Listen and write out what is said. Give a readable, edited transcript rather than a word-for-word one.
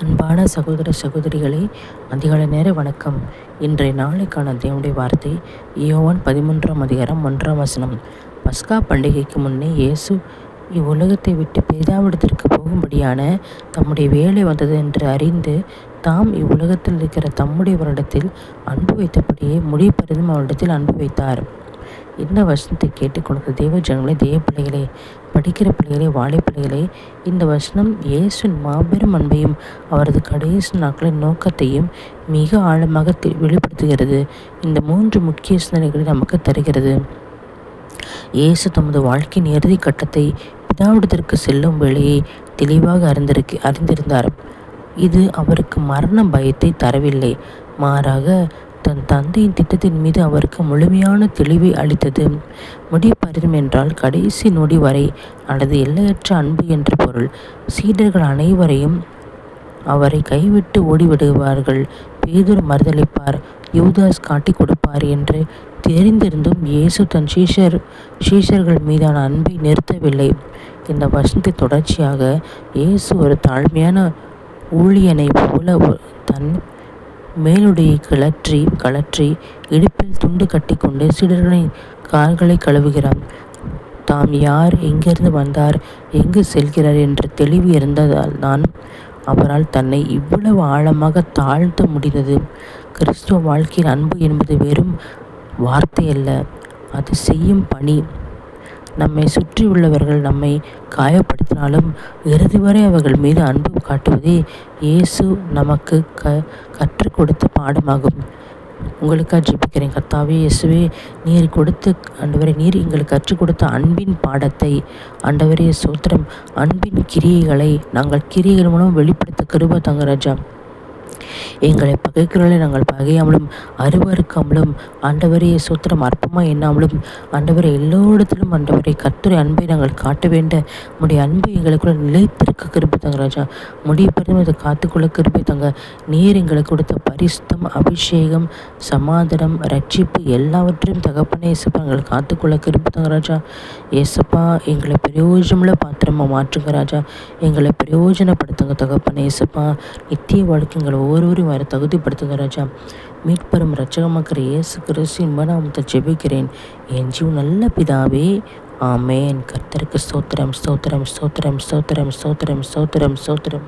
அன்பான சகோதர சகோதரிகளே, அதிகாலை நேர வணக்கம். இன்றைய நாளைக்கான தேவனுடைய வார்த்தை யோவான் 13:1. பஸ்கா பண்டிகைக்கு முன்னே இயேசு இவ்வுலகத்தை விட்டு பிதாவிடத்திற்கு போகும்படியான தம்முடைய வேலை வந்தது என்று அறிந்து தாம் இவ்வுலகத்தில் இருக்கிற தம்முடைய வருடத்தில் அன்பு வைத்தபடியே முடிப்பெரிதும் அவரிடத்தில் அன்பு வைத்தார். இந்த வசனத்தை கேட்டுக்கொண்ட தேவ ஜனங்களே, தேவ பிள்ளைகளே, படிக்கிற பிள்ளைகளே, வாழை பிள்ளைகளே, இந்த வசனம் இயேசுவின் மாபெரும் அன்பையும் அவரது கடைசி நாட்களின் நோக்கத்தையும் மிக ஆழமாக வெளிப்படுத்துகிறது. இந்த 3 முக்கிய சிந்தனைகளை நமக்கு தருகிறது. இயேசு தமது வாழ்க்கையின் இறுதி கட்டத்தை பிதாவிடத்திற்கு செல்லும் வேளையை தெளிவாக அறிந்திருந்தார். இது அவருக்கு மரண பயத்தை தரவில்லை, மாறாக தன் தந்தையின் திட்டத்தின் மீது அவருக்கு முழுமையான தெளிவை அளித்தது. முடிப்பரிதும் என்றால் கடைசி நொடி வரை அல்லது எல்லையற்ற அன்பு என்று பொருள். சீடர்கள் அனைவரையும் அவரை கைவிட்டு ஓடிவிடுவார்கள், பேதுரு மறுதளிப்பார், யூதாஸ் காட்டி கொடுப்பார் என்று தெரிந்திருந்தும் இயேசு தன் சீஷர்கள் மீதான அன்பை நிறுத்தவில்லை. இந்த வசனத்தை தொடர்ச்சியாக இயேசு ஒரு தாழ்மையான ஊழியனை போல தன் மேலுடையை கழற்றி இடுப்பில் துண்டு கட்டி கொண்டு சீடர்களின் கால்களை கழுவுகிறார். தாம் யார், எங்கிருந்து வந்தார், எங்கு செல்கிறார் என்ற தெளிவு இருந்ததால் தான் அவரால் தன்னை இவ்வளவு ஆழமாக தாழ்த்த முடிந்தது. கிறிஸ்துவ வாழ்க்கையில் அன்பு என்பது வெறும் வார்த்தை அல்ல, அது செய்யும் பணி. நம்மை சுற்றியுள்ளவர்கள் நம்மை காயப்படுத்தினாலும் இறுதி வரை அவர்கள் மீது அன்பு காட்டுவதே இயேசு நமக்கு கற்றுக் கொடுத்த பாடமாகும். உங்களுக்காக ஜெபிக்கிறேன். கர்த்தாவே இயேசுவே, ஆண்டவரே, நீர் எங்களுக்கு கற்றுக் கொடுத்த அன்பின் பாடத்தை, ஆண்டவரே ஸ்தோத்திரம், அன்பின் கிரியைகளை நாங்கள் கிரியைகள் மூலம் வெளிப்படுத்த கிருபை தாங்க ராஜா. எங்களை பகைக்கிறவர்களை நாங்கள் பகையாமலும் அருவருக்காமலும், ஆண்டவரே ஸ்தோத்திரம், அற்பமாக எண்ணாமலும், ஆண்டவரை எல்லோரிடத்திலும் ஆண்டவரை கர்த்தருடைய அன்பை நாங்கள் காட்ட வேண்ட உடைய அன்பை எங்களுக்குள்ள நிலைத்திருக்க கிருபை தாங்க ராஜா. முடிப்பெரிதும் அதை காத்துக்கொள்ள கிருபை தாங்க. நீர் எங்களுக்கு கொடுத்த பரிசுத்தம், அபிஷேகம், சமாதானம், ரட்சிப்பு எல்லாவற்றையும் தகப்பனே இயேசப்பா எங்களை காத்துக்கொள்ள கிருபை தாங்க ராஜா. இயேசப்பா எங்களை பிரயோஜனமுள்ள பாத்திரமா மாற்றுங்க ராஜா. எங்களை பிரயோஜனப்படுத்துங்க தகப்பனே இயேசப்பா. நித்திய வாழ்க்கை எங்களை ஒவ்வொருவரையும் வர தகுதிப்படுத்துங்க ராஜா. மீட்பெரும் இரட்சகமாக்கிற இயேசு கிறிஸ்துவின் நாமத்தில் ஜெபிக்கிறேன் என் ஜீவ நல்ல பிதாவே, ஆமேன். கர்த்தருக்கு ஸ்தோத்திரம், ஸ்தோத்திரம், ஸ்தோத்திரம், ஸ்தோத்திரம், ஸ்தோத்திரம், ஸ்தோத்திரம், ஸ்தோத்திரம்.